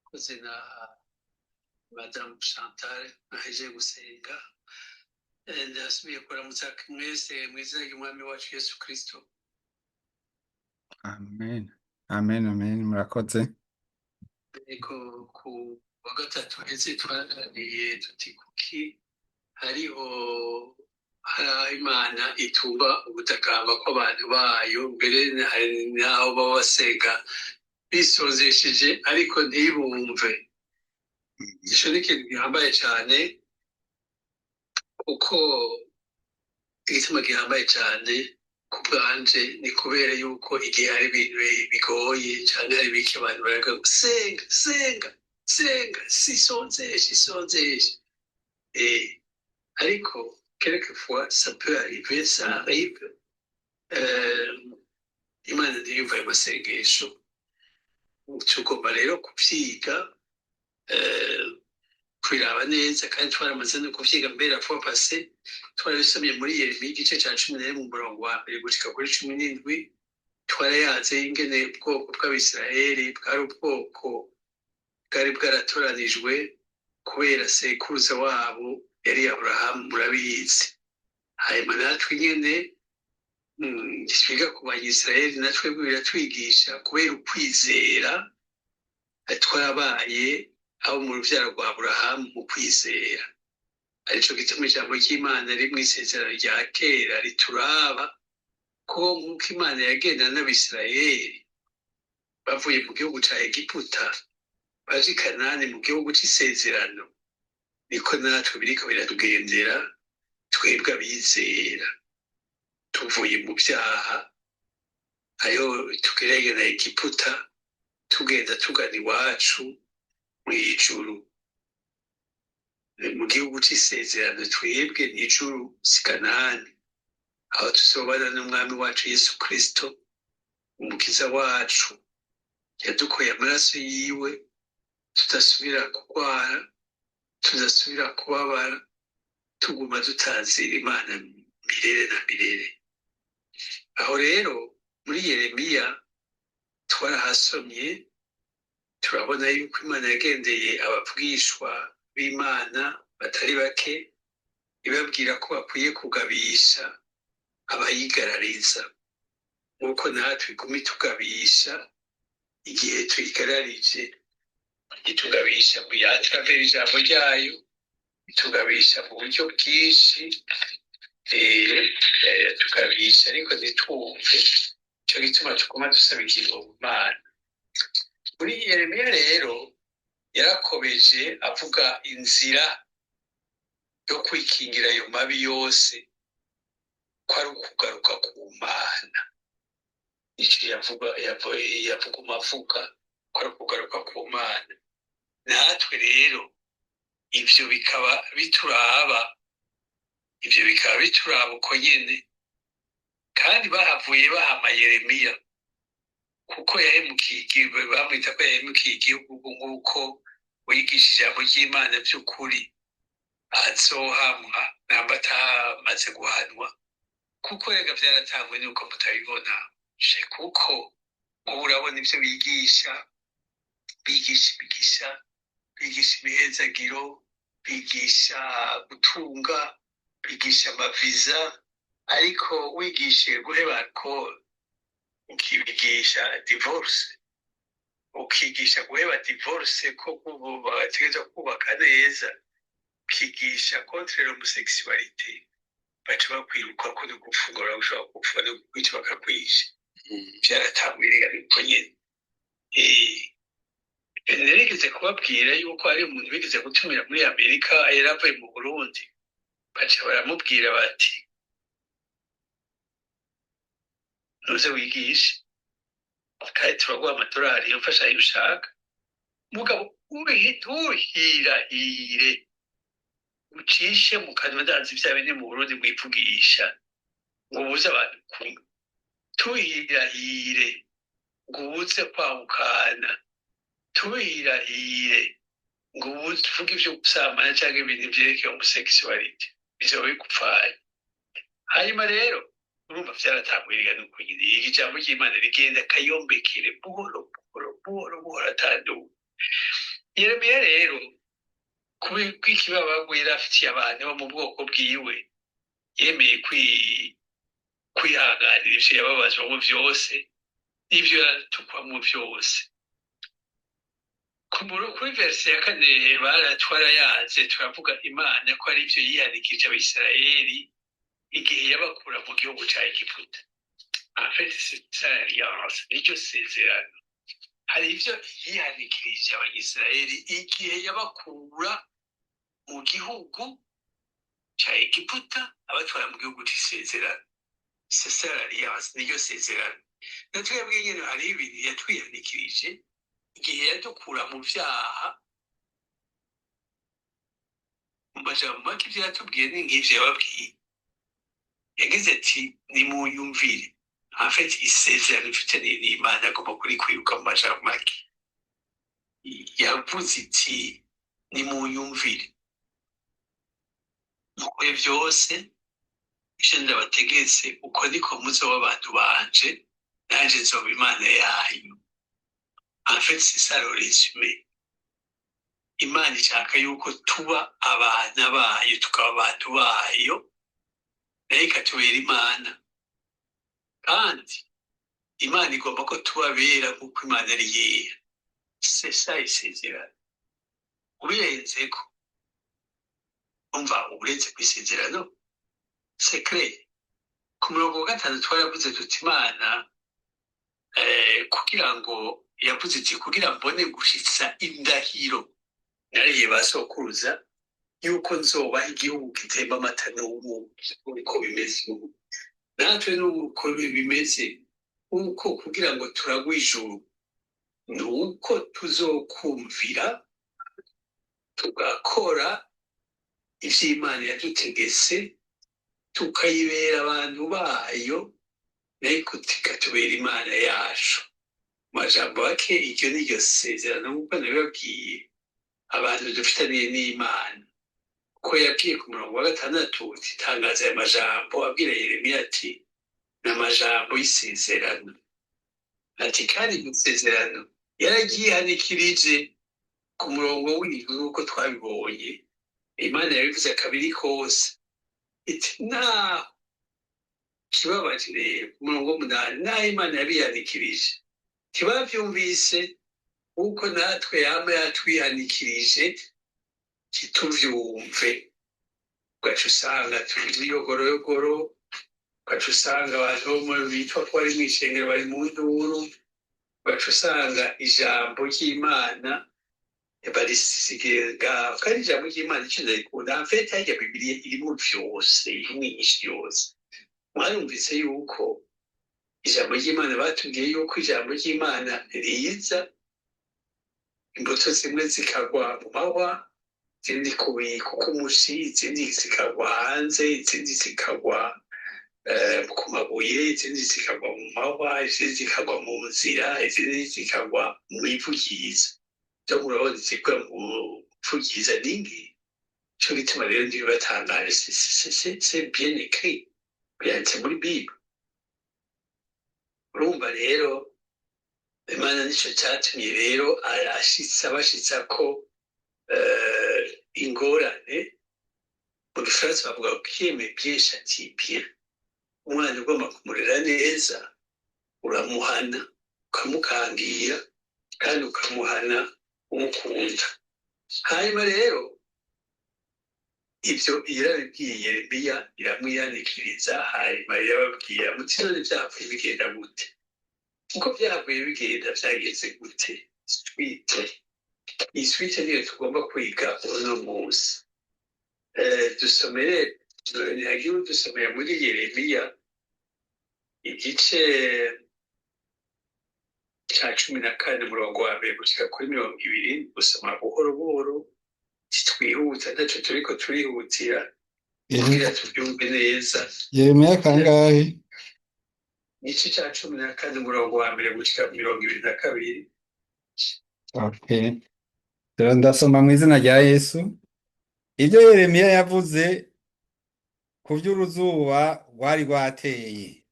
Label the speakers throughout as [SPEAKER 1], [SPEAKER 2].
[SPEAKER 1] koze na Madame Chantal aheje gusenga ndasubiye kuramutsa mwese mu izina ry'umwami wacu Yesu Kristo.
[SPEAKER 2] Amen. Amen, amen. Murakoze.
[SPEAKER 1] Ariko ku wa gatatu heze twaganiriye tuti kuki hariho hari Imana ituba ubutakamba kw'abantu bayo, mbere hari n'aho baba basenga bisozesheje ariko ntibumve. Ico ni ikintu gihambaye cyane, kuko igituma gihambaye cyane ku bwanje ni kubera yuko igihe hari ibintu bigoye cyane, hari bike abantu baraga senga senga senga sisonzeshe ariko quelquefois ça peut arriver, ça arrive, Imana ntiyumva ayo masengesho. Tugomba rero kuvyiga, kwiraba neza, kandi twaramaze no kuvyiga mbere fois passé. Twarabisomye muri Yeremiya igice ca 11 mu murongo wa mbere gushika kuri 17. Twarayaze ingene ubwoko bw'Abisiraheli bwari ubwoko bwari bwaratoranijwe kubera sekuruza wabo yari Aburahamu, murabizi. Hanyuma natwe nyene twiga ku Banyisiraheli, natwe biratwigisha kubera ukwizera twarabaye abo mu ruvyaro rwa Aburahamu mu kwizera. Arico gituma ijambo ry'Imana riri mw'isezerano rya kera rituraba ko nk'uko Imana yagendana n'Abisiraheli bavuye mu gihugu ca Egiputa baje i Kanani mu gihugu c'isezerano, niko natwe biriko biratugendera twebwe abizera. Tuvuye mu vyaha ayo tugerageza na Egiputa, tugenda tugana iwacu mw'ijuru, mu gihugu c'isezerano. Twebwe n'ijuru si Kanani, aho tuzobana n'umwami wacu Yesu Kristo, umukiza wacu yadukoye amaraso yiwe, tudasubira kurwara, tudasubira kubabara, tuguma dutazira Imana mirere na mirere. Aho rero muri Yeremiya twarahasomye, turabona yuko Imana yagendeye abavugishwa b'Imana batari bake, ibabwira ko bakwiye kugabisha abayigarariza, nk'uko natwe iguma itugabisha igihe tuyigararije, itugabisha mu yatravera ijambo ryayo, itugabisha mu buryo bwinshi, tugabisha ariko ntitwumve. Ico gituma tuguma dusaba ikintu mu Mana. Muri Yeremiya rero yarakomeje avuga inzira yo kwikingira ayo mabi yose, ko ari ukugaruka ku Mana. Ico yavuga umavuga ko ari ukugaruka ku Mana. Natwe rero ivyo bikaba bituraba uko nyene, kandi bahavuye bahama Yeremiya kuko yahemukiye igihugu. Bamwita ko yahemukiye igihugu, nk'uko wigisha ijambo ry'Imana by'ukuri azohamwa namba atamaze guhanwa, kuko rega vyaratangwe nuko mutabibona. Kuko ubu urabona ivyo bigisha imihezagiro, bigisha gutunga, bigisha amaviza, ariko wigishije guheba alcool, ukibigisha divorce, ukigisha guheba divorce ko bategerezwa kubaka neza, ukigisha contre l'homosexualité, baca bakwiruka ko no gufungura ushobora gupfa no kwica bakakwisha. Vyaratangwiriye ariko nyene. Nerigeze kubabwira yuko hari umuntu bigeze gutumira muri Amerika, yaravuye mu Burundi, baca baramubwira bati nuze wigishe, kandi turaguha amadolari yofasha ayo ushaka, mugabo uhirahire ucishe mu kanwa ndazi vya bene mu Burundi mwivugisha ngo ubuze abantu kumwe. Tuhirahire ngo ubuze kwahukana, tuhirahire ngo ubuze uvuga ivyo gusambana canke ibintu vyerekeye homosexuality, bizoba bigupfaye. Hanyuma rero urumva vyaratangwiriye nuko nyine ijambo ry'Imana rigenda kayombekere buhoro buhoro buhoro buhoro atanduka. Yeremiya rero kw'ikibabagwe yari afitiye abantu bo mu bwoko bwiwe, yemeye kwihanganira ivyo yababazwamo vyose n'ivyo yaratukwamo vyose. Kuri verse ya kane twarayaze turavuga Imana ko ari ivyo yihanikije Abisirayeli igihe yabakura mu gihugu ca Egiputa. En fait, c'est ça l'alliance, nicyo sezerano. Hari ivyo yihanikirije Abisirayeli igihe yabakura mu gihugu ca Egiputa abatwara mu gihugu c'isezerano. C'est ça l'alliance, nicyo sezerano. Natwebwe nyene hari ibintu yatwihanikirije igihe yadukura mu vyaha. Mu majambo make ivyo yatubwiye ni nk'ivyo yababwiye. Yagize ati nimunyumvire. En fait, isezerano ifitaniye n'Imana agomba kwiruka mu majambo make. Yavuze iti nimunyumvire. Mukore vyose ivyo ndabategetse, uko niko muzoba abantu banje, nanje nzoba Imana yanyu. En fait, c'est ça le résumé. Imana ishaka yuko tuba abana bayo, tukaba abantu bayo, nayo ikatubera Imana. Kandi Imana igomba ko tuba bera nk'uko Imana ari yera. C'est ça isezerano. Ubirenzeko, umva uburenze kw'isezerano, c'est clair. Ku murongo wa gatanu twaravuze tuti Imana kugira ngo yavuze iti kugira mbone gushitsa indahiro nariye basokuruza yuko nzobaha igihugu gitemba amata n'ubuki. Uko bimeze ubu natwe n'uko bimeze, uko kugira ngo turagwe ijuru nuko tuzokumvira tugakora ivyo Imana yadutegetse, tukayibera abantu bayo, nayo ikatubera Imana yacu. Majambo make iryo niryo sezerano nk'uko nabibabwiye abantu dufitaniye n'Imana. Ko yabwiye ku murongo wa gatandatu titangaza aya majambo abwira Yeremiya ati n'amajambo y'isezerano. Ati kandi isezerano yaragihanikirije ku murongo w'indwi nk'uko twabibonye. Imana yabivuze kabiri kose. Iti naho kibabaje rero ku murongo w'umunani, naho Imana yabihanikirije ntibavyumvise kuko natwe yama yatwihanikirije kituvyumve. Ugaca usanga turi yogoroyogoro, ugaca usanga abantu bo bitwa ko bari mw'ishengero bari mu nduru, ugaca usanga ijambo ry'Imana barisiga. Kandi ijambo ry'Imana ico ndarikunda. En fait, harya Bibiliya irimwo vyose, irimwo inyishu yose. Mwarumvise yuko ijambo ry'Imana batubwiye yuko ijambo ry'Imana riza, imbuto zimwe zikagwa mu mahwa, izindi ku mushi, izindi zikagwa hanze, izindi zikagwa ku mabuye, izindi zikagwa mu mahwa, izindi zikagwa mu nzira, izindi zikagwa mu ivu ryiza. Vyo murabona zikwa mu ivu ryiza ningi. Ico gituma rero ndibibatangaje, c'est bien écrit, byanditse muri Bible. Urumva rero Imana nico catumye rero abashitsa ko ingorane. Mu gifaransa bavuga ko kiyeme bien châtie bien. Umwana ugomba kumurera neza uramuhana, ukamukangira kandi ukamuhana umukunda. Hanyuma rero ivyo yarabibwiye Yeremiya, iramwihanikiriza. Hanyuma yababwira muti none vyavuye bigenda gute? Uko vyavuye bigenda vyageze gute? Iswite niyo tugomba kwiga uno munsi. Dusomere muri Yeremiya igice ca 14 umurongo wa mbere gushika kuri 20, gusoma buhoro buhoro, titwihuta, ntaco turiko turihutira kugira tubyumve neza.
[SPEAKER 2] Yeremiya kangahe?
[SPEAKER 1] Igice ca 14 umurongo wa mbere gushika 22.
[SPEAKER 2] Okay. Rero ndasoma mu izina rya Yesu. Ibyo Yeremiya yavuze ku vy'uruzuba rwari rwateye.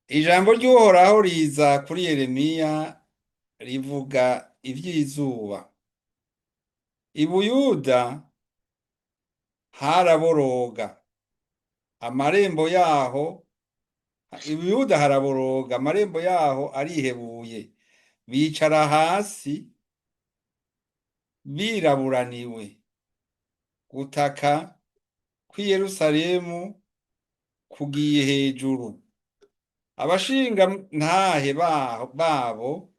[SPEAKER 2] ijambo ry'uhoraho riza kuri Yeremiya rivuga ivy'izuba. I Buyuda haraboroga, amarembo yaho, i Buyuda haraboroga, amarembo yaho arihebuye, bicara hasi biraburaniwe. Gutaka kw'i Yerusalemu kugiye hejuru. Abashinga ntahe babo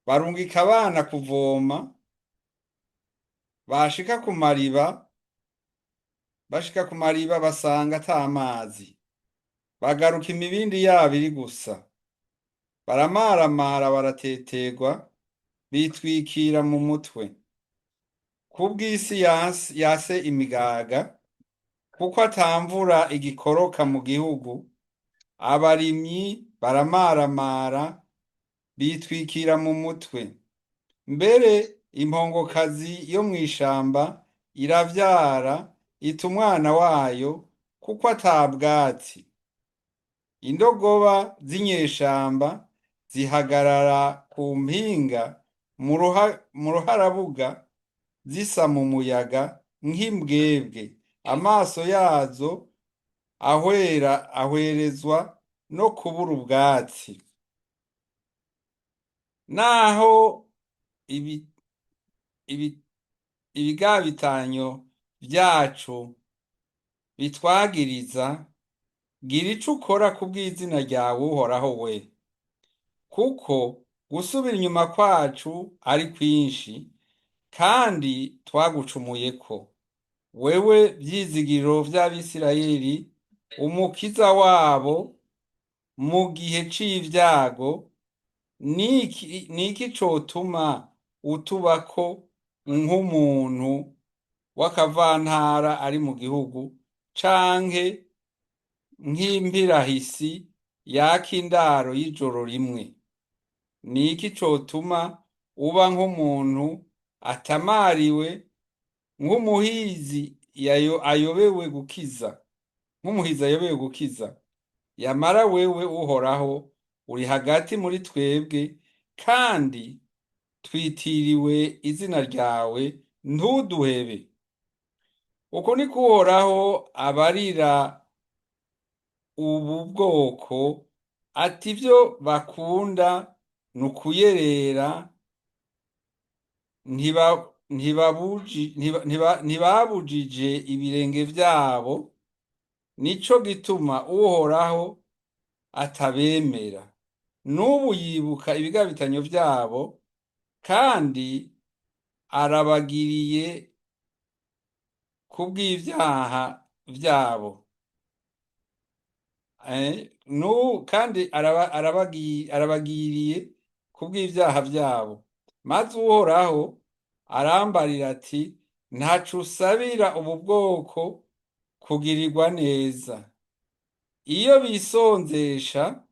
[SPEAKER 2] barungika abana kuvoma, bashika ku mariba basanga ata mazi, bagaruka imibindi yabo iri gusa, baramaramara barateterwa, bitwikira mu mutwe. Kubw'isi yase imigaga, kuko atamvura igikoroka mu gihugu, abarimyi baramaramara bitwikira mu mutwe. Mbere impongokazi yo mw'ishamba iravyara ita umwana wayo, kuko ata bwatsi. Indogoba z'inyeshamba zihagarara ku mpinga mu ruharabuga, zisa mu muyaga nk'imbwebwe. Amaso yazo ahwerezwa no kubura ubwatsi. Naho ibigabitanyo vyacu bitwagiriza, gira ico ukora kubw'izina ryawe Uhoraho we, kuko gusubira inyuma kwacu ari kwinshi, kandi twagucumuyeko. Wewe vyizigiro vy'Abisirayeli, umukiza wabo mu gihe c'ivyago, niki cotuma utubako nk'umuntu w'akavantara ari mu gihugu, canke nk'impirahisi yaka indaro y'ijoro rimwe? Niki cotuma uba nk'umuntu atamariwe, nk'umuhizi ayobewe gukiza? Yamara wewe Uhoraho uri hagati muri twebwe, kandi twitiriwe izina ryawe, ntuduhebe. Uko niko Uhoraho abarira ubu bwoko ati ivyo bakunda nukuyerera, ntibabujije ibirenge vyabo, nico gituma Uhoraho atabemera. N'ubu yibuka ibigabitanyo vyabo, kandi arabagiriye kubw'ivyaha vyabo. Kandi arabagiriye kubw'ivyaha vyabo. Maze Uhoraho arambarira ati, ntaco usabira ubu bwoko kugirirwa neza. Iyo bisonzesha,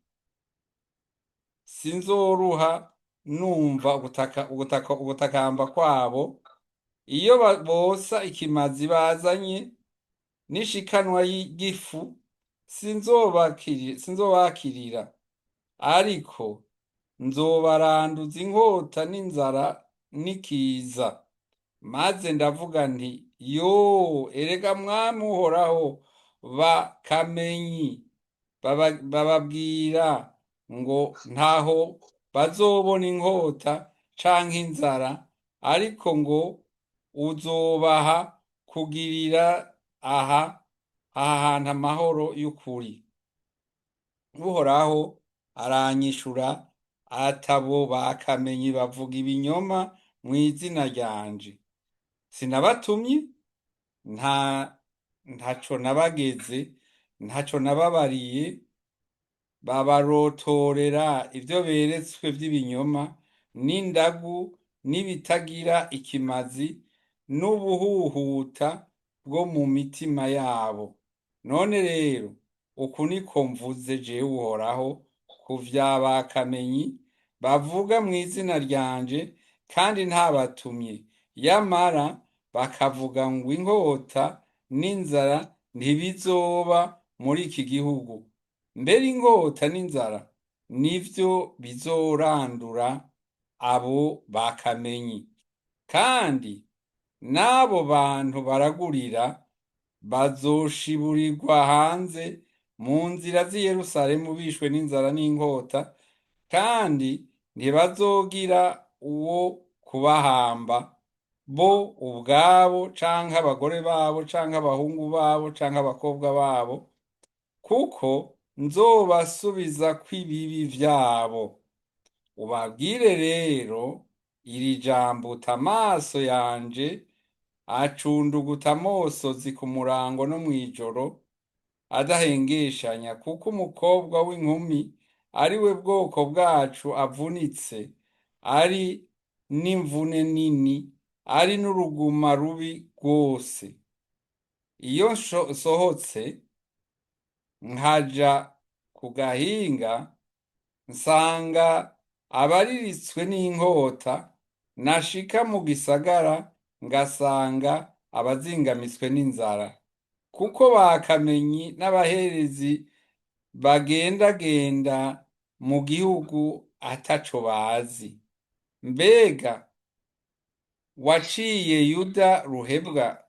[SPEAKER 2] sinzoruha numva ugutakamba kwabo. Iyo bosa ikimazi bazanye n'ishikanwa y'igifu, sinzobakirira, ariko nzobaranduza inkota n'inzara n'ikiza. Maze ndavuga nti, erega Mwami Uhoraho, bakamenyi bababwira ngo ntaho bazobona inkota canke inzara, ariko ngo uzobaha kugirira aha hantu amahoro y'ukuri. Uhoraho aranyishura atabo bakamenyi bavuga ibinyoma mw'izina ryanje. Sinabatumye, ntaco nabageze, ntaco nababariye. Babarotorera ivyo beretswe vy'ibinyoma, n'indagu, n'ibitagira ikimazi, n'ubuhuhuta bwo mu mitima yabo. None rero uku niko mvuze jewe Uhoraho ku vya bakamenyi bavuga mw'izina ryanje, kandi ntabatumye, yamara bakavuga ngo inkota n'inzara ntibizoba muri iki gihugu. Mbere inkota n'inzara nivyo bizorandura abo bakamenyi, kandi n'abo bantu baragurira bazoshiburirwa hanze mu nzira z'i Yerusalemu bishwe n'inzara n'inkota, kandi ntibazogira uwo kubahamba, bo ubwabo canke abagore babo canke abahungu babo canke abakobwa babo, kuko nzobasubiza kw'ibibi vyabo. Ubabwire rero iri jambo uti amaso yanje acunduguta amosozi ku murango no mw'ijoro adahengeshanya, kuko umukobwa w'inkumi ari we bwoko bwacu avunitse, ari n'imvune nini, ari n'uruguma rubi rwose. Iyo nsohotse nkaja ku gahinga, nsanga abariritswe n'inkota, nashika mu gisagara ngasanga abazingamiswe n'inzara, kuko bakamenyi n'abaherezi bagendagenda mu gihugu ataco bazi. Mbega waciye Yuda ruhebwa,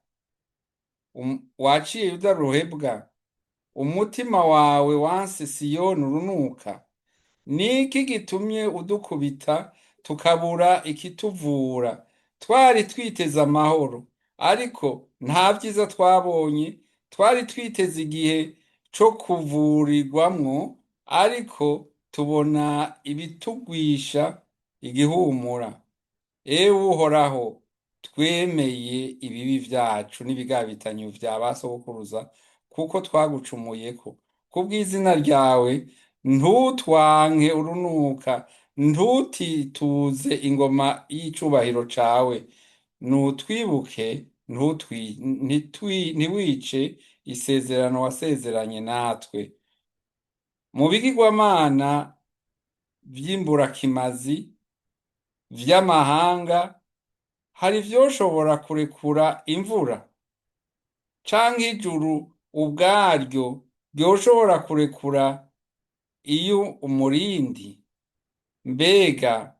[SPEAKER 2] umutima wawe wanse Siyoni urunuka? Niki gitumye udukubita tukabura ikituvura? Twari twiteze amahoro, ariko nta vyiza twabonye. Twari twiteze igihe co kuvurirwamwo, ariko tubona ibitugwisha igihumura. Ewe Uhoraho, twemeye ibibi vyacu n'ibigabitanyo vya ba sogokuruza, kuko twagucumuyeko. Kubw'izina ryawe ntutwanke urunuka, ntutituze ingoma y'icubahiro cawe. Nutwibuke, ntiwice isezerano wasezeranye natwe. Mu bigirwamana vy'imburakimazi vy'amahanga hari vyoshobora kurekura imvura? Canke ijuru ubwaryo ryoshobora kurekura iyo umurindi? Mbega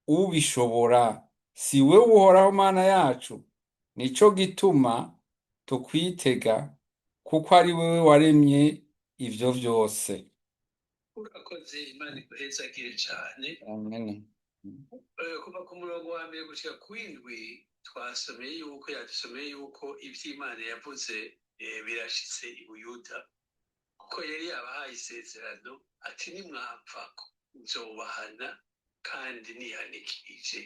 [SPEAKER 2] ubishobora si we Uhoraho Mana yacu? Nico gituma tukwitega, kuko ari wewe waremye ivyo vyose.
[SPEAKER 1] urakoze, Imana iguhezagire cane.
[SPEAKER 2] Amen.
[SPEAKER 1] Kuva ku murongo wa mbere gushika kw'indwi yadusomeye yuko ivy'Imana yavuze birashitse i Buyuda, kuko yari yabahaye isezerano ati nimwapfako nzobahana kandi nihanikije.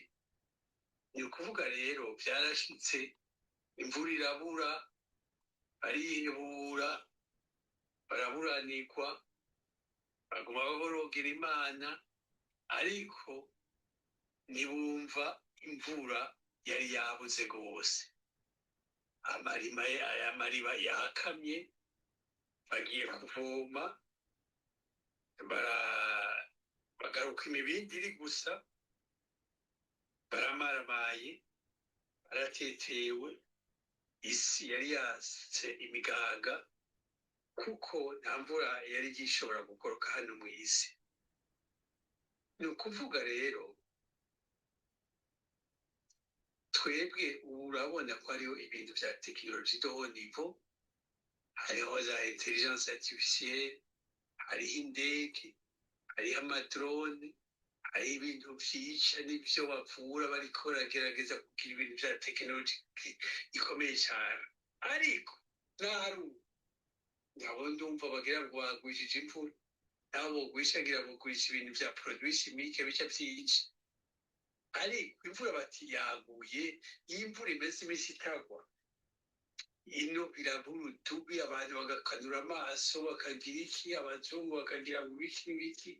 [SPEAKER 1] Ni ukuvuga rero vyarashitse, imvura irabura, barihebura, baraburanirwa, baguma baborogera Imana, ariko ntibumva imvura yari yabuze rwose. Amariba yakamye, bagiye kuvoma, bagaruka imibindi iri gusa, baramaramaye, baratetewe, isi yari yasutse imigaga, kuko nta mvura yari igishobora gukoroka hano mw'isi. Ni ukuvuga rero twebwe ubu urabona ko hariho ibintu vya tekinoloji de haut niveau, hariho za intelligence artificielle, hariho indege, hariho amadrone, hariho ibintu vyica n'ivyo bavura bariko baragerageza kugira ibintu vya tekinoloji ikomeye cane. Ariko naru nabo ndumva bagira ngo bagwishije imvura, nabo bogwishagira bogwisha ibintu vya produit chimique bica vyica. Ariko imvura bati yaguye, iyo imvura imeze imisi itagwa, ino irabura utubi, abantu bagakanura amaso bakagira iki, abazungu bakagira ngo ibiki n'ibiki,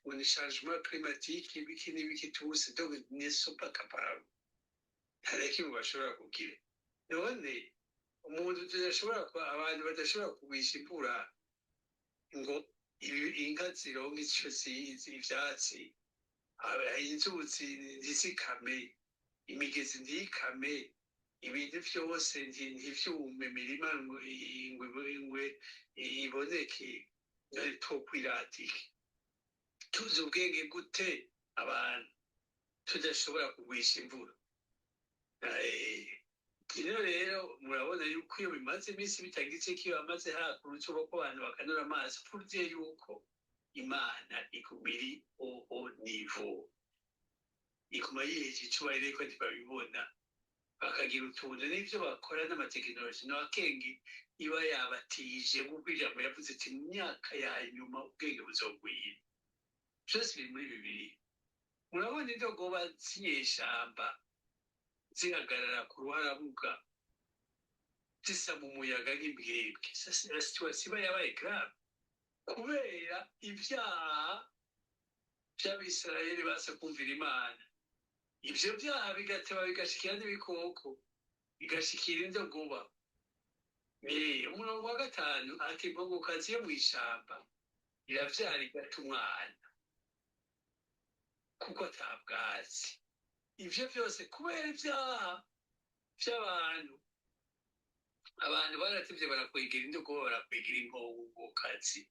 [SPEAKER 1] ngo ni changement climatique, ibiki n'ibiki, tubuse donc ne sont pas capables. Nta na kimwe bashobora kugira. None abantu badashobora kugwisha imvura ngo inka zironke ico zizi, ivyatsi, inzuzi ntizikame, imigezi ntikame, ibintu vyose ntivyume, imirima ingwe iboneke, tokwiratike. tuzi ubwenge gute abantu tudashobora kugwisha imvura. Rero murabona yuko iyo bimaze iminsi bitagize ko iyo bamaze haka urutubo ko abantu bakanura amazi purye yuko imana iguma iri o nivo, iguma yiheje icubahiro ariko ntibabibona, bakagira utuntu n'ibyo bakora n'amatekinoloji n'abakenge iba yabatije nk'uko ijambo yavuze ati mu myaka ya nyuma ubwenge buzogwira. Byose biri muri Bibiliya. Murabona indogoba z'inyeshamba zihagarara ku ruharabuga zisa mu muyaga nk'imbwebwe. La situation iba yabaye grave kubera ibyaha by'abisirayeli basa kumvira Imana. Ibyo byaha bigateba bigashikira n'ibikoko, bigashikira indogoba. Umurongo wa 5 ati impongokazi yo mw'ishamba iravyara igata umwana kuko atabwazi. Ivyo byose kubera ibyaha by'abantu. Abantu baratevye barakwegera indogoba, barakwegera impongokazi.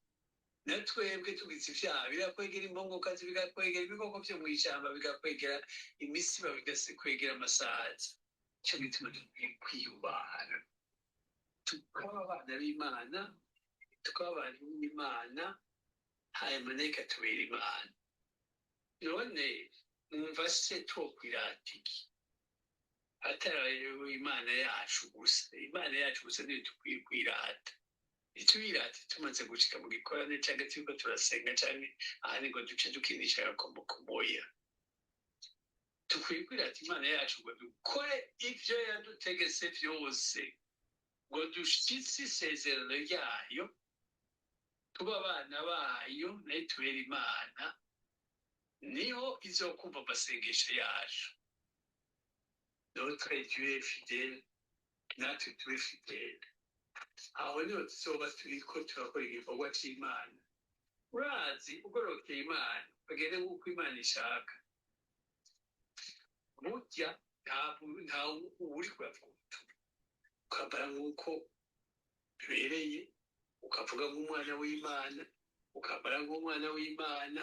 [SPEAKER 1] Na twebwe tugize ibyaha birakwegera impongokazi, bigakwegera ibikoko vyo mw'ishamba, bigakwegera imisiba, bigakwegera amasazi. Ico gituma dukwiye kwiyubara tukaba abana b'Imana, tukaba abantu b'Imana, hanyuma nayo ikatubera Imana. None mwumva se twokwirata iki atari Imana yacu gusa? Imana yacu gusa niyo dukwiye kwirata. Ntituyirate tumaze gushika mu gikorane canke turiko turasenga canke ahandi ngo duce dukinisha agakomokomoya. Dukwiye kwirata Imana yacu ngo dukore ivyo yadutegetse vyose, ngo dushitse isezerano ryayo, tuba abana bayo, nayo tubera Imana, niho izokumva amasengesho yacu. Notre Dieu est fidèle, natwe tube fidèle. Aho niho tuzoba turiko turakora igikorwa c'Imana. Urazi ugorokeye Imana bagende nk'uko Imana ishaka, burya nta uri kuravuga ubutumwa, ukambara nk'uko bibereye, ukavuga nk'umwana w'Imana, ukambara nk'umwana w'Imana,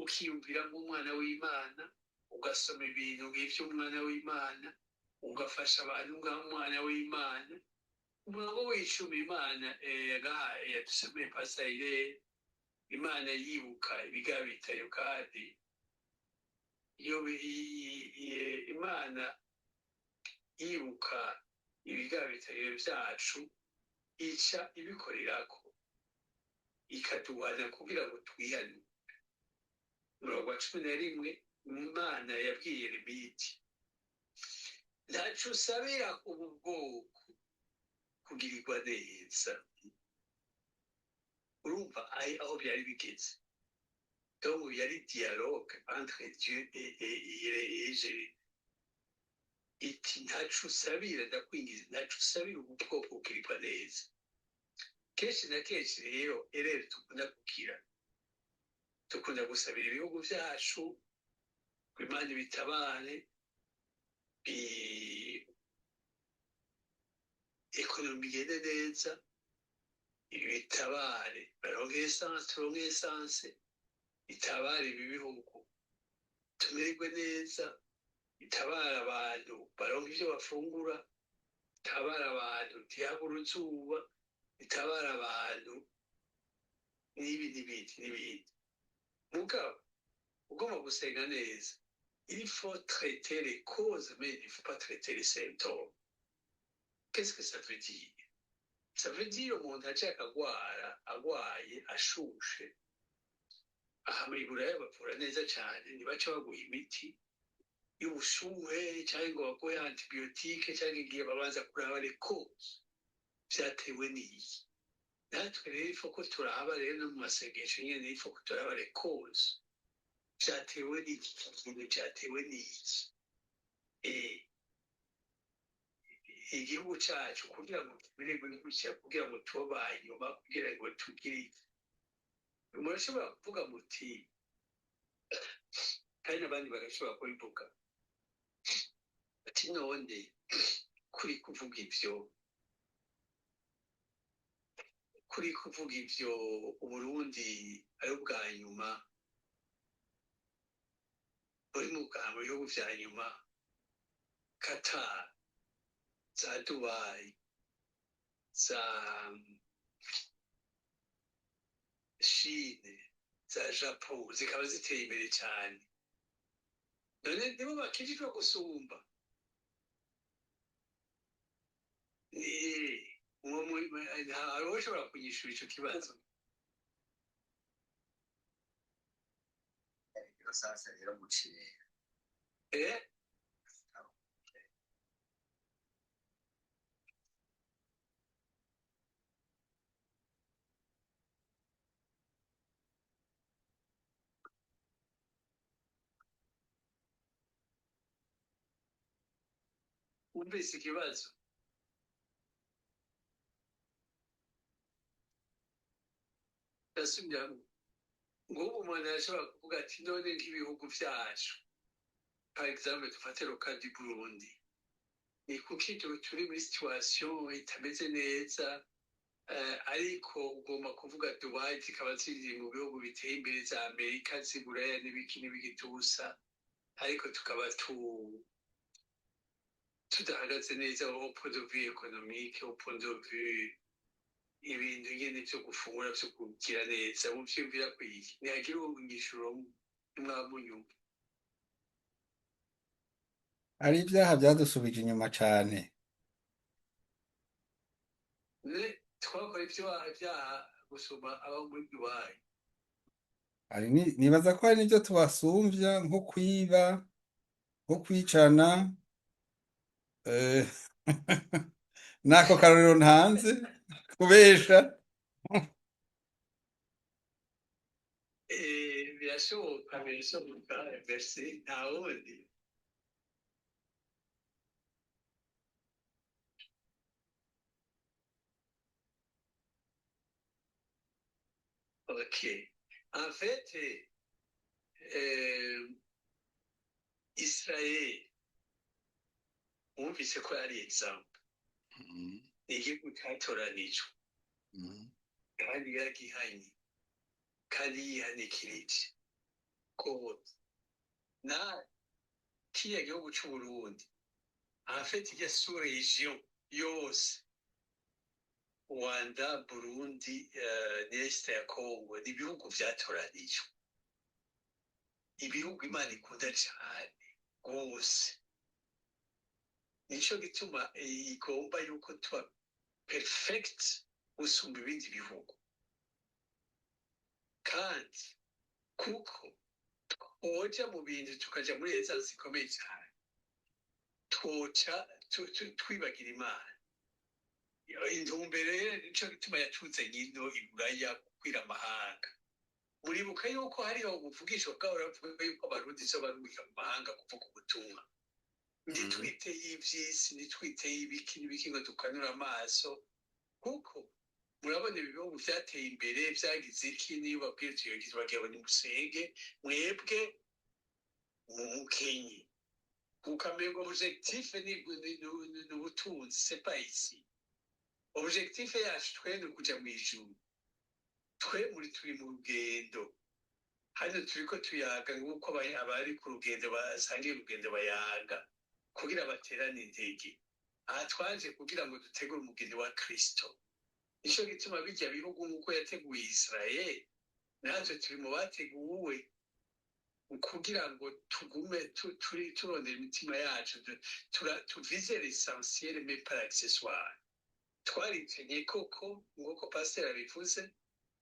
[SPEAKER 1] ukiyumvira nk'umwana w'Imana, ugasoma ibintu nk'ivy'umwana w'Imana, ugafasha abantu nk'umwana w'Imana. Umurongo w'icumi Imana yadusomeye pasayire, Imana yibuka ibigabitayo, kandi iyo Imana yibuka ibigabitayo vyacu ica ibikorerako ikaduhana kugira ngo twihanure. Umurongo wa 11 Imana yabwiye Yeremiya iti ntaco usabira ubu bwoko kugirirwa neza. Urumva aho byari bigeze. Donc yari dialogue entre Dieu et Jésus. Iti ntaco usabira, ndakwingiza ntaco usabira ubu bwoko kugirirwa neza. Kenshi na kenshi rero erere dukunda kugira, dukunda gusabira ibihugu vyacu ngo Imana ibitabare, ekonomi igende neza, ibitabare, baronke esanse, turonke esanse, itabare ibi bihugu tumererwe neza, itabara abantu baronke ivyo bafungura, itabara abantu ntihagure uruzuba, itabara abantu n'ibindi. Mugabo ugomba gusenga neza, il faut traiter les causes, mais il ne faut pas traiter les symptômes. Qu'est-ce que ça veut dire? Ça veut dire umuntu ashaka agwaye ashushe, aha muri Buraya bavura neza cane, ntibaca baguha imiti y'ubushuhe canke ngo baguhe antibiyotike, canke igihe babanza kuraba les causes vyatewe n'iki. Natwe rero ifo ko turaba rero no mu masengesho nyene, ifo ko turaba les causes vyatewe n'iki, ikintu vyatewe n'iki. Igihugu cacu kugira ngo kimererwe gutya, kugira ngo tube inyuma, kugira ngo tugire iki. Murashobora kuvuga muti, kandi n'abandi bagashobora kubivuga ati none kuri kuvuga ivyo Uburundi ari ubwa nyuma, tuduka mu bihugu vya nyuma Qatar za Dubai za Chine za Japan zikaba ziteye imbere cyane none nibo bakijijwe gusumba hariho ushobora kunyishura ico kibazo
[SPEAKER 3] sasa rero muciye
[SPEAKER 1] umvise ikibazo ndasubiramo ngubu umuntu arashobora kuvuga ati none nk'ibihugu vyacu par exemple dufate local du Burundi ni kuki turi muri situation itameze neza ariko ugomba kuvuga Dubai zikaba ziri mu bihugu biteye imbere za Amerika z'Iburaya n'ibiki tusa ariko tukaba tudahagaze neza au point de vue économique au point de vue ibintu nyene vyo gufungura vyo kugira neza muvyumvira kwiki nihagira ubunyishuro mwamunyumva
[SPEAKER 2] hari ibyaha byadusubije inyuma cane
[SPEAKER 1] twakora ibyaha gusoma abo muri Dubai
[SPEAKER 2] nibaza ko hari n'ibyo tubasumbya nko kwiba nko kwicana nako karorero ntanze kubesha
[SPEAKER 1] birashoboka merci nta wundi ok en fait Israel wumvise ko ari example ni igihugu cyatoranijwe kandi yaragihanye kandi yihanikirije ko na kiriya gihugu c'Uburundi en fait irya sous region yose Rwanda Burundi n'Est ya Congo ni ibihugu vyatoranijwe ibihugu Imana ikunda cyane rwose nico gituma igomba yuko tuba perfect gusumba ibindi bihugu kandi kuko twoja mu bintu tukaja muri leta zikomeye cyane twoca twibagira Imana intumbero nico gituma yacuze nyino iburaya kukwira amahanga muribuka yuko hariho ubuvugisho bwabo bavuga yuko abarundi zo baruhira mu mahanga kuvuga ubutumwa ntitwite y'ivyisi ntitwite y'ibiki n'ibiki ngo dukanura amaso kuko murabona ibihugu vyateye imbere vyagize iki niyo babwira tuyogize bagira ngo nimusenge mwebwe mu mukenyi ukamengo objectif ni ubutunzi c'est pas ici objectif yacu twe ni ukuja mw'ijuru twe turi mu rugendo hano turiko tuyaga nk'uko abari ku rugendo basangiye urugendo bayaga kugira baterane intege aha twaje kugira ngo dutegure umugeni wa Kristo nico gituma bijya bihugu nk'uko yateguye Israel natwe turi mu bateguwe kugira ngo tugume turondera imitima yacu tuvize l'essentiel mais pas l'accessoire twarikenye koko nk'uko pasiteri abivuze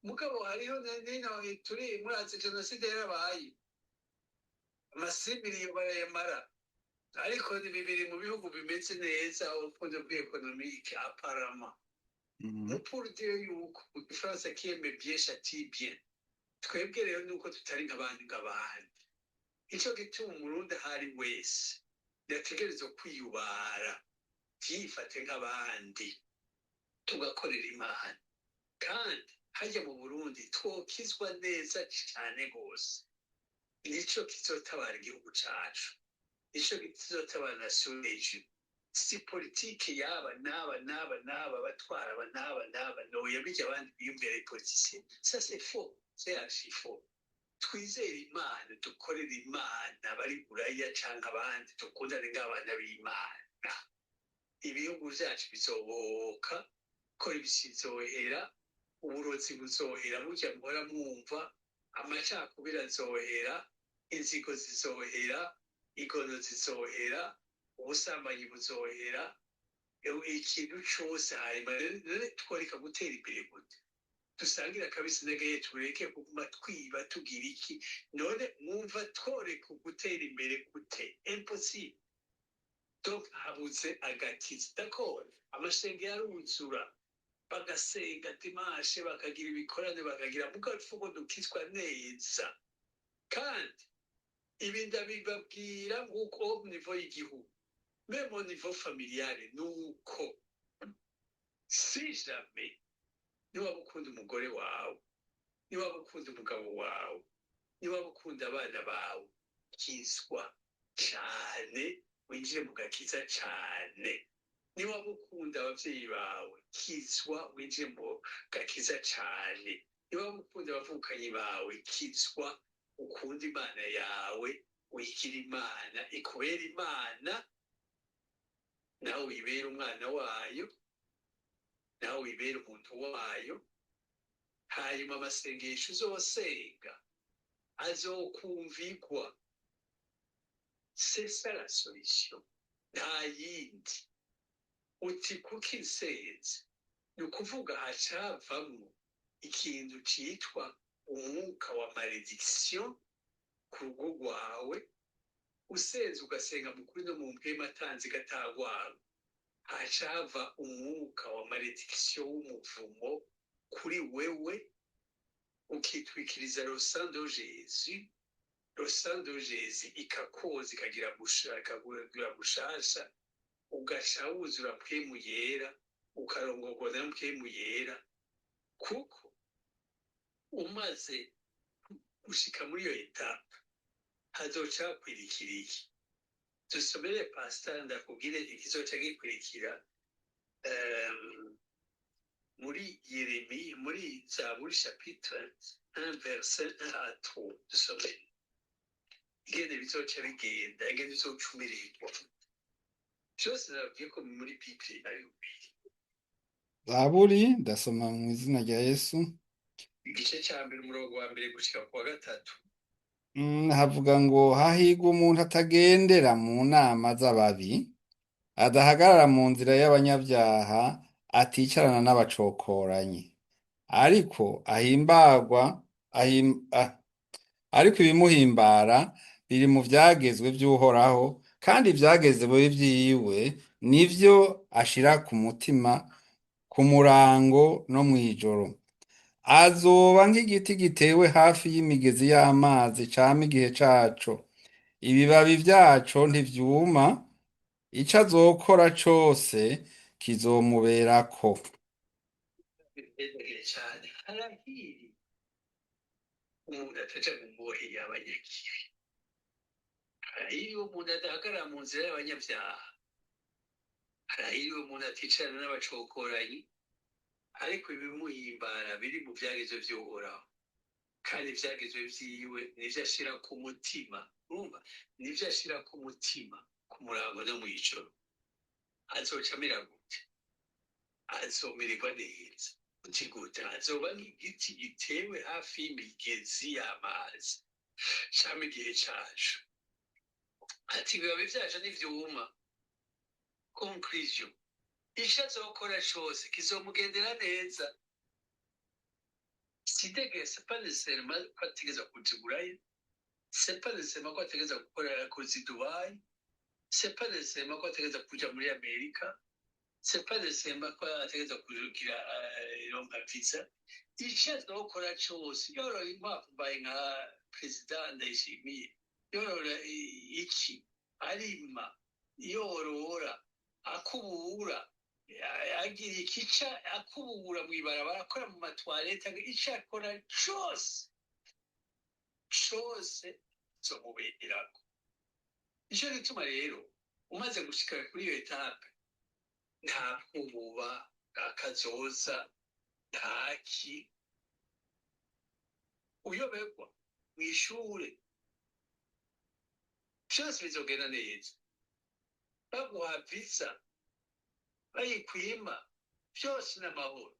[SPEAKER 1] mugabo hariho nino turi murazi jenoside yarabaye amasibiri barayamara ariko ni bibiri mu bihugu bimeze neza urukundo rw'ekonomike aparama pour dire yuko mu gifaransa kiyeme bien châtie bien twebwe rero nuko tutari nk'abandi ico gituma umurundi ahari wese yategerezwa kwiyubara ntiyifate nk'abandi tugakorera Imana kandi hajya mu Burundi twokizwa neza cyane gose nico kizotabara igihugu cacu nico kizotabara nation ejo si politike yaba naba batwara naba noya bijya abandi biyumvira politicien ça c'est faux c'est archi faux twizere Imana dukorera Imana bari buraya canke abandi dukundane nk'abana b'Imana. Ibihugu vyacu bizobohoka, korupsiyo izohera, uburozi buzohera, burya muhora mwumva, amacakubiri azohera, inzigo zizohera, igono zizohera, ubusambanyi buzohera, ikintu cose hanyuma rero tworeka gutera imbere gute? Dusangira akabisi n'agaye, tureke kuguma twiba tugira iki? None mwumva tworeka gutera imbere gute? Impossible. Donc habuze agakiza. D'accord, amasengero aruzura, bagasenga dimanche, bakagira ibikorane, bakagira mugafuko dukizwa neza. Kandi ibi ndabibabwira nguko mu niveau y'igihugu, même au niveau familial, nuko si jamais niba ukunda umugore wawe, niba ukunda umugabo wawe, niba ukunda abana bawe, kizwa cyane, winjire mu gakiza cyane. Niba ukunda abavyeyi bawe, kizwa winjire mu gakiza cyane. Niba ukunda abavukanyi bawe, kizwa ukunda Imana yawe, wigira Imana, ikubera Imana, nawe wibera umwana wayo, nawe wibera umuntu wayo. Hanyuma amasengesho uzosenga azokumvigwa. C'est ça la solution, nta yindi. Uti kuko insenze, ni ukuvuga hacavamwo ikintu citwa umwuka wa malediction ku rugo rwawe. Usenze ugasenga mu kuri no mu mpwemu atanzi gatagwara, hacava umwuka wa malediction w'umuvumo kuri wewe, ukitwikiriza le sang de Jésus. Le sang de Jésus ikakoza ikagira gushasha, ugaca wuzura mpwemu yera, ukarongorwa na mpwemu yera. Kuko umaze gushika muri iyo etape, hazoca hakwirikira iki? Dusomere pastor ndakubwire ikizoca gikurikira muri Yeremiya, muri Zaburi chapitre 1 verset 1 à 3. Dusomere ingene bizoca bigenda, ingene bizocumirirwa. Vyose nababwiye ko muri Bible ari bibiri.
[SPEAKER 2] Zaburi ndasoma mu izina rya Yesu.
[SPEAKER 1] Igice ca mbere umurongo wa mbere gushika ku wa gatatu.
[SPEAKER 2] Havuga ngo hahirwa umuntu atagendera mu nama z'ababi, adahagarara mu nzira y'abanyabyaha, aticarana n'abacokoranyi, ariko ariko ibimuhimbara biri mu vyagezwe vy'Uhoraho, kandi ivyagezwe vyiwe nivyo ashira ku mutima, ku murango no mw'ijoro. Azoba nk'igiti gitewe hafi y'imigezi y'amazi, cama igihe caco, ibibabi vyaco ntivyuma, ico azokora cose kizomuberako.
[SPEAKER 1] Bigendeye cane, harahiri umuntu ataja mu mbohe y'abanyakibi, harahiri umuntu adahagarara mu nzira y'abanyabyaha, harahiri umuntu aticarana n'abacokoranyi, ariko ibimuhimbara biri mu vyagezwe vy'Uhoraho, kandi ivyagezwe vyiwe nivyo ashira ku mutima. Urumva, nivyo ashira ku mutima, ku murango no mw'ijoro. Azoca amera gute? Azomererwa neza. Uti gute? Azoba nk'igiti gitewe hafi y'imigezi y'amazi, cama igihe caco, ati ibibabi vyaco ntivyuma. Conclusion, ico azokora cose kizomugendera neza. C'est pas nécessairement ko ategeza kuja i Buraya, c'est pas nécessairement ko ategeza gukora kozi Dubai, c'est pas nécessairement ko ategeza kuja muri Amerika, c'est pas nécessairement ko ategeza kugira ironka visa. Ico azokora cose, yorora inkwavu mbaye nka Perezida Ndayishimiye, yorora iki, arima, yorora, akubura, agira ikica, akubura mw'ibarabara, akora mu matwarete, ico akora cose zomuberako. Nico gituma rero umaze gushika kuri iyo etape, nta kububa, nta kazoza, ntaki. Uyoberwa mw'ishure, byose bizogenda neza. Baguha visa bayikwima byose n'amahoro.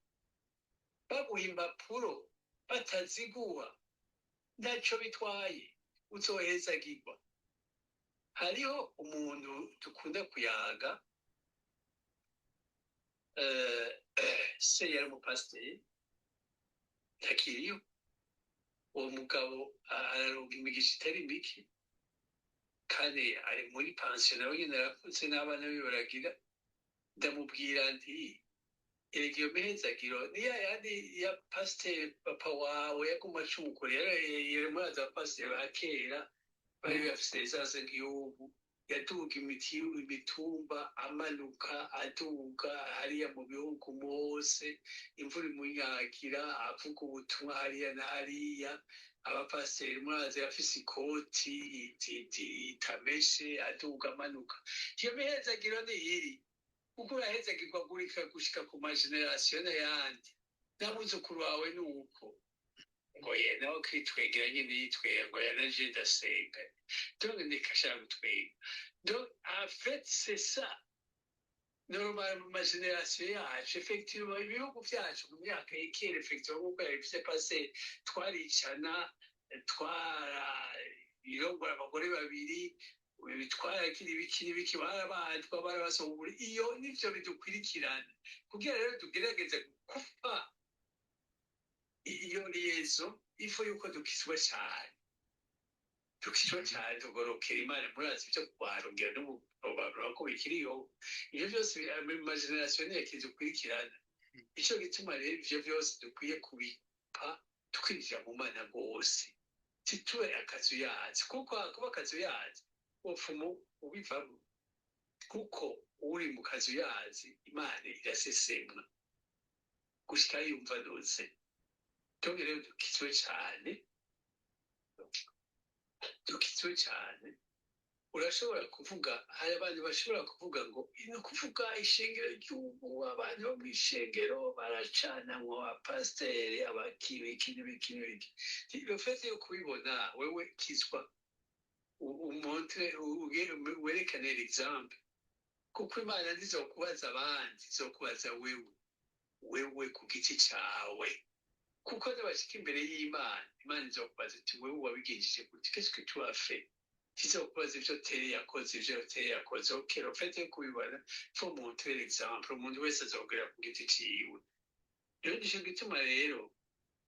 [SPEAKER 1] Baguha impapuro bataziguha ntacyo bitwaye, uzohezagirwa. Hariho umuntu dukunda kuyaga, se yari umupasiteri ntakiriyo. Uwo mugabo araronka imigisha itari mike, kandi ari muri pansiyo nawe nyine arakutse n'abana be baragira. Ndamubwira nti erega iyo mihezagiro ni ya yandi ya pasiteri papa wawe yaguma acumukura. Yari muri aza pasiteri ba kera bari bafise zaze nk'igihugu, yaduga imitumba amanuka aduga hariya mu bihugu mose, imvura imunyagira avuga ubutumwa hariya na hariya. Abapasiteri murazi yafise ikoti itameshe aduga amanuka. Iyo mihezagiro ni iri kuko urahezagirwa gushika ku majenerasiyo n'ayandi. N'abuzukuru wawe ni uko ngo ye nawe kwitwegera nyine yitwega ngo yanaje ndasenga, donc ndikashaka gutwega. Donc en fait c'est ça normal mu majenerasiyo yacu. Effectivement ibihugu vyacu mu myaka y'ikera effectivement kuko yabifise passé twaricana, irongora abagore babiri, bitwaragira ibiki n'ibiki, barabandwa barabasongora. Iyo nivyo bidukwirikirana kugira rero tugerageze kufa iyo liaison. Ifo yuko dukizwa cyane, tugorokera Imana. murazi byo kubarongera n'ububabura ko bikiriyo. Ivyo byose mu majenerasiyo ntiyakidukwirikirana. Ico gituma rero ivyo byose dukwiye kubipa tukwinjira mu Mana rwose, titube akazuyazi. kuko kuba akazuyazi upfumu ubivamo, kuko uri mu kazuyazi Imana irasesemwa gushika yumva nose. Tonge rero dukizwe cyane. Urashobora kuvuga, hari abantu bashobora kuvuga ngo ino kuvuga ishengero ry'ubu, abantu bo mu ishengero baracana ngo abapasiteri abakibiki n'ibiki n'ibiki. Ufite yo kubibona wewe kizwa, umontre werekane l'exemple, kuko Imana ntizokubaza abandi, izokubaza wewe ku giti cyawe. Kuko nibashika imbere y'Imana, Imana izokubaza iti wewe wabigenjeje gute, qu'est-ce que tu as fait? Izokubaza ivyo Tere yakoze, ivyo Tere yakoze. Ok, ufite yo kubibona, faut montrer l'exemple. Umuntu wese azogera ku giti ciwe. Rero nico gituma rero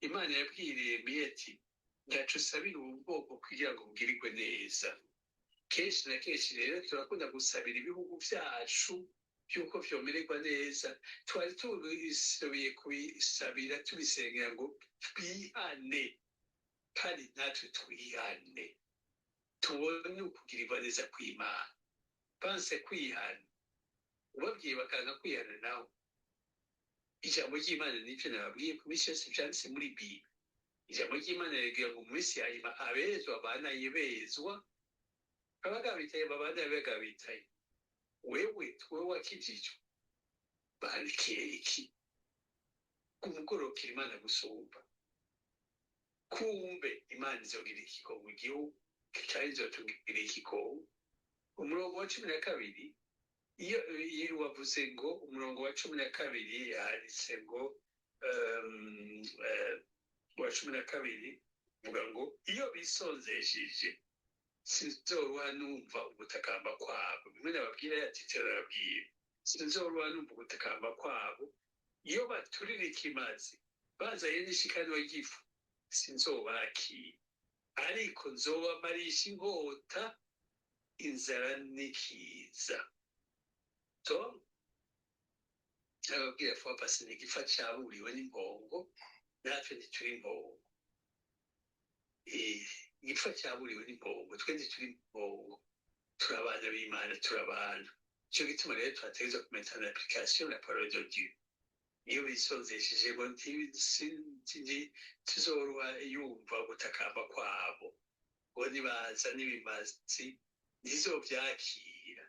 [SPEAKER 1] Imana yabwiye Yeremiya ati ntaco usabira ubu bwoko kugira ngo bugirigwe neza. Kenshi na kenshi rero turakunda gusabira ibihugu vyacu byuko vyomererwa neza. Twari tubisubiye kubisabira tubisengera ngo twihane, kandi natwe twihane tubone ukugirirwa neza kw'Imana. Banse kwihana, ubabwiye bakanga kwihana nawe. Ijambo ry'Imana nivyo nababwiye ku misi yose vyanditse muri Bible. Ijambo ry'Imana rigira ngo mu misi ya nyuma abezwa banayebezwa, abagabitaye babana bagabitaye. Wewe wakijijwe barikiye iki? Kumugorokera Imana gusumba. Kumbe Imana izogira ikigongo igihugu, kandi izotugira ikigongo. Umurongo wa 12, iyo wavuze ngo umurongo wa 12 yanditse ngo wa 12 uvuga ngo iyo bisonzesheje sinzoruha numva ugutakamba kwabo. Bimwe nababwira ati terabwira sinzoruha numva ugutakamba kwabo. Iyo baturira ikimazi bazanye n'ishikano ry'ifu sinzobakira, ariko nzobamarisha inkota, inzara n'ikiza. So ababwira fo pasi n'igifa cyaburiwe n'impongo, natwe ntituri impongo. Igifa cyaburiwe n'impongo, twe ntituri impongo, turi abana b'Imana, turi abantu. Ico gituma rero twategerezwa kumenya na application la parole de Dieu. Iyo bisonzesheje ngo tuzoruha yumva gutakamba kwabo, ngo nibaza n'ibimazi ntizovyakira,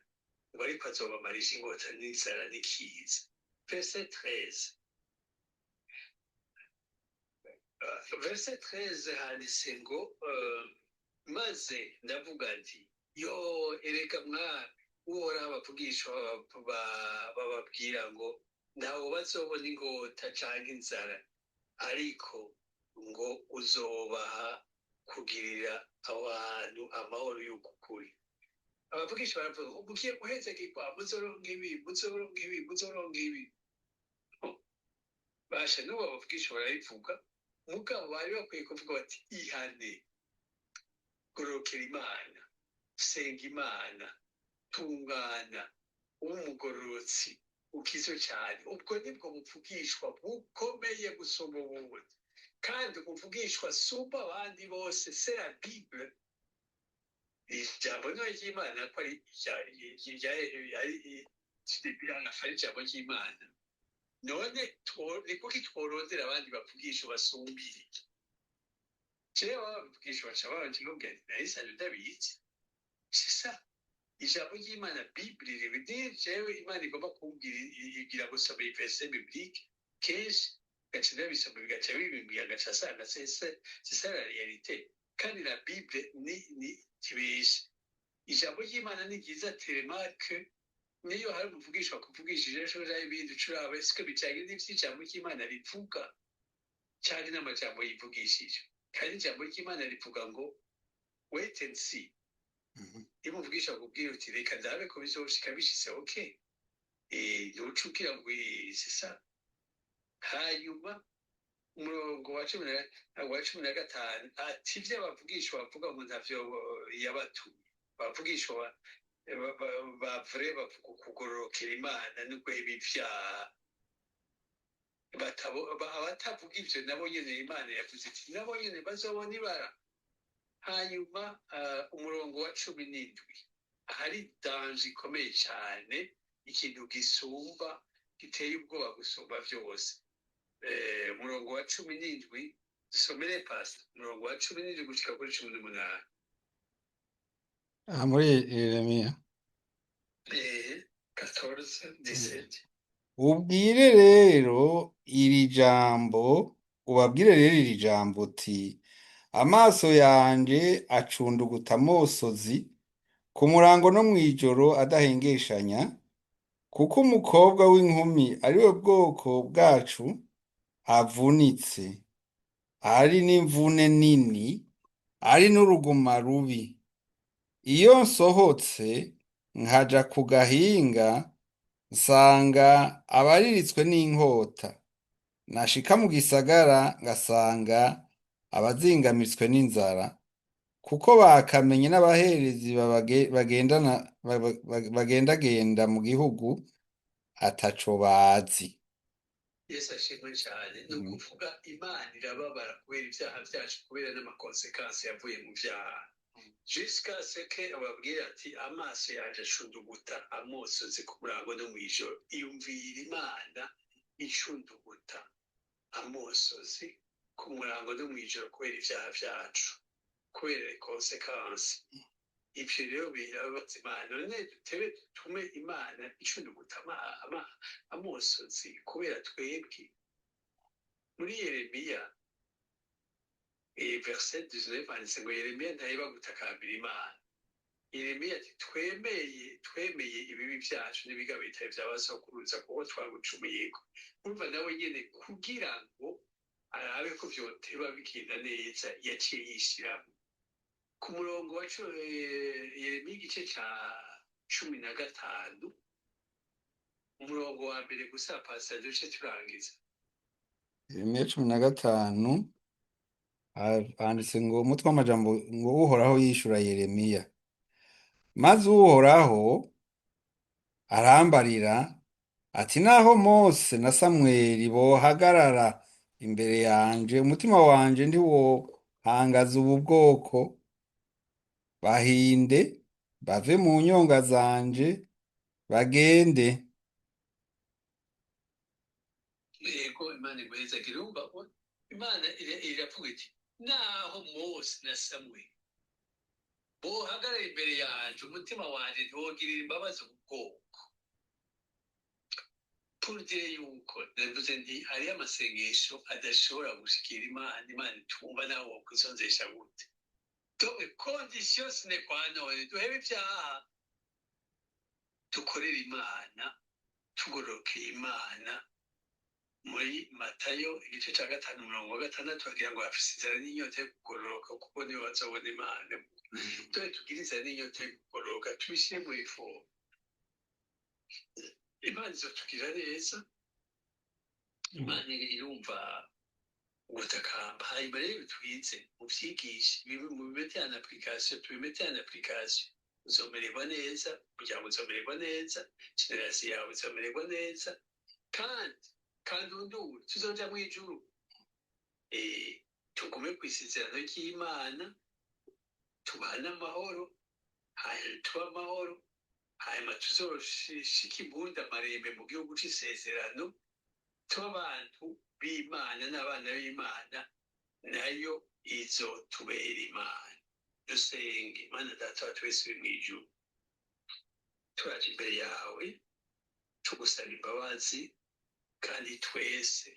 [SPEAKER 1] ngo ariko azobamarisha inkota n'inzara n'ikiza. Verset 13. Verset 13 handitse ngo maze ndavuga nti yo erega mwana uhoraho abavugisha bababwira ngo ntawe bazobona ingota canke inzara ariko ngo uzobaha kugirira abantu amahoro y'ukuri. Abavugisha baravuga ngo mugiye guhezagirwa muzoronka ibi muzoronka ibi muzoronka ibi. Basha n'ubu abavugisha barabivuga mugabo bari bakwiye kuvuga bati ihane, gororokera Imana, senga Imana, tungana, umugororotsi ukizo cyane. Ubwo nibwo buvugishwa bukomeye gusumba ubundi, kandi umuvugishwa asumba abandi bose. C'est la Bible, ijambo ry'Imana ko ari ijambo ry'Imana. None ni kuki tworondera abandi bavugisha basumbire? Jewe abavugisha baca babanje kumbwira ati nahise ndabizi. C'est ça. Ijambo ry'Imana Bible rivuga jewe Imana igomba kumbwira igira gusoma verse biblique kenshi gaca ndabisoma bigaca bibimbwira gaca asanga c'est ça la réalité. Kandi la Bible ni kibesha. Ijambo ry'Imana ni ryiza telemake niyo hari umuvugisha wakuvugishije ejo ibindi curaba siko bijanye n'ivy'ijambo ry'Imana rivuga cyane n'amajambo yivugishije. Kandi ijambo ry'Imana rivuga ngo wait and see. Iyo umuvugisha akubwira uti reka ndabe ko bizoshika bishitse okay, ntucukira ngo c'est ça. Hanyuma umurongo wa 15 ati ivyo abavugisha bavuga ngo ntavyo yabatumye. Abavugisha bavure bavuga kugororokera Imana n'ubwo ibivyaha. Abatavuga ivyo nabo nyene Imana yavuze iti nabo nyene bazobona ibara. Hanyuma umurongo wa 17 ahari danje ikomeye cyane, ikintu gisumba giteye ubwoba gusumba vyose. Umurongo wa 17 dusomere pasi umurongo wa 17 gushika kuri 18.
[SPEAKER 2] muri Yeremiya
[SPEAKER 1] 14:17.
[SPEAKER 2] ubabwire rero iri jambo uti amaso yanje acunduguta amosozi ku murango no mw'ijoro adahengeshanya, kuko umukobwa w'inkumi ari we bwoko bwacu avunitse, ari n'imvune nini, ari n'uruguma rubi. Iyo nsohotse nkaja ku gahinga nsanga abariritswe n'inkota, nashika mu gisagara ngasanga abazingamitswe n'inzara, kuko bakamenye n'abaherezi bagendagenda mu gihugu ataco bazi.
[SPEAKER 1] Yesu ashimwe cyane. Ni ukuvuga Imana irababara kubera ibyaha byacu, kubera n'amakonsekansi yavuye mu byaha. Jusqu'à ce que ababwira ati amaso yaje acunduguta amosozi ku murango no mw'ijoro. Iyumvira Imana icunduguta amosozi ku murango no mw'ijoro kubera ibyaha byacu, kubera konsekansi. Ivyo rero birababaza Imana. None dutewe dutume Imana icunduguta amosozi kubera twebwe. Muri Yeremiya verset 19 handitse ngo Yeremiya ntaheba gutakambira Imana. Yeremiya ati twemeye ibibi byacu n'ibigabe bitari by'abasokuruza kuko twagucumiyeko. Urumva nawe nyene kugira ngo arabe ko vyoteba bigenda neza yaciye yishiramo. Ku murongo wa Yeremiya igice ca 15 umurongo wa mbere gusa pasa duce turangiza.
[SPEAKER 2] Yeremiya 15 handitse ngo umutwe w'amajambo ngo uhoraho yishura Yeremiya. Maze uhoraho arambarira ati naho Mose na Samweli bohagarara imbere yanje, umutima wanje ntiwohangaza ubu bwoko, bahinde bave mu nyonga zanje bagende.
[SPEAKER 1] Yego Imana iguhezagire. Urumva ko Imana iravuga iti naho Mose na Samweli bohagarara imbere yanje, umutima wanje ntiwogirira imbabazi ubu bwoko. Purdiye yuko navuze nti hariyo amasengesho adashobora gushikira Imana itumva nawe wokwizonzesha gute. donc condition sine qua non duhebe ibyaha dukorera imana tugororokera imana. Muri Matayo igice cya 5:6 bagira ngo bafise inzara n'inyota yo kugororoka kuko nibo bazobona imana. Dore tugira inzara n'inyota yo kugororoka tubishyire mu ifu, imana izotugira neza. Imana irumva ugutakamba. Hanyuma rero twize muvyigishe mubimete en application, tubimete en application, uzomererwa neza, umuryango uzomererwa neza, generasiyo yawe izomererwa neza, kandi unduru tuzoja mw'ijuru. Tugume kw'isezerano ry'Imana, tubane amahoro, hanyuma tuba amahoro, hanyuma tuzoshika imbunda marembe mu gihugu c'isezerano, tuba abantu b'Imana n'abana b'Imana, nayo izotubera Imana. Dusenge. Mana Data wa twese uri mw'ijuru, turaje imbere yawe tugusaba imbabazi, kandi twese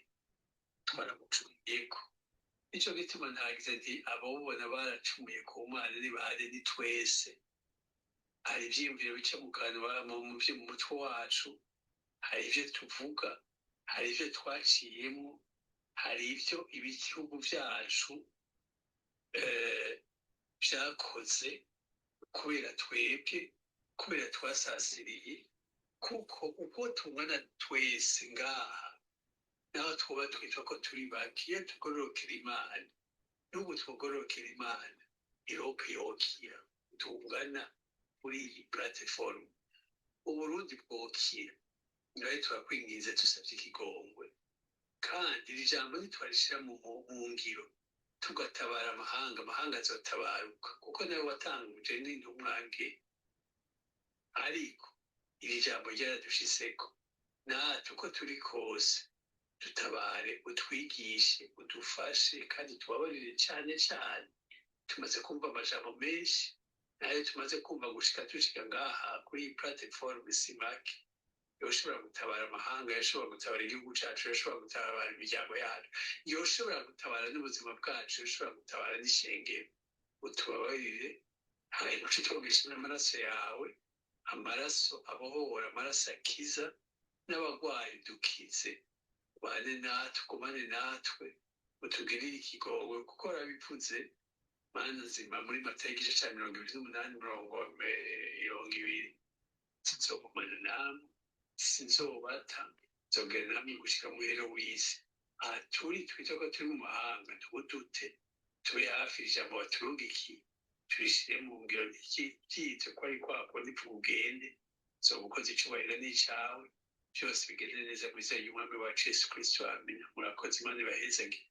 [SPEAKER 1] twaragucumuyeko. Nico gituma nagize nti abawubona baracumuye ku Mana nibahari ni twese. Hari ivyiyumviro bica mu kanwa mu mutwe wacu, hari ivyo tuvuga, hari ivyo twaciyemo, hari ivyo ibihugu vyacu vyakoze kubera twebwe, kubera twasasiriye. Kuko uko tungana twese ngaha, naho twoba twitwa ko turi bake, iyo tugororokera Imana, n'ubu twogororokera Imana irokiyokira tungana kuri iyi platform, Uburundi bwokira. Ngaho turakwinginze dusavye ikigongwe, kandi iri jambo ntitwarishira mu ngiro, tugatabara amahanga azotabaruka, kuko nawe watanguje n'intumwange. Ariko iri jambo ryaradushiseko, natwe uko turi kose dutabare, utwigishe, udufashe, kandi tubabarire cane cane. Tumaze kumva amajambo menshi, nayo tumaze kumva dushika ngaha kuri iyi platform Simaki. Yoshobora gutabara amahanga, yoshobora gutabara igihugu cacu, yoshobora gutabara imiryango yacu, yoshobora gutabara n'ubuzima bwacu, yoshobora gutabara n'ishengero. Utubabarire, hanyuma utwumishe n'amaraso yawe, amaraso abohora, amaraso akiza, n'abagwayi dukize. Ubane natwe, ugumane natwe, utugirire ikigongwe, kuko warabivuze Mana nzima muri Matayo igice ca 28:20, sinzogumana namwe, sinzobata, nzogenda namwe gushika muhero w'isi. Aha turi twita ko turi mu mahanga, tubudute, tube hafi ijambo waturungikiye, turishire mu ngiro ryitse ko ari kwako ntitugende. Zobukoze icubahiro n'icawe, byose bigende neza mu izina ry'Umwami wacu Yesu Kristo. Amina. Murakoze, Imana ibahezagire.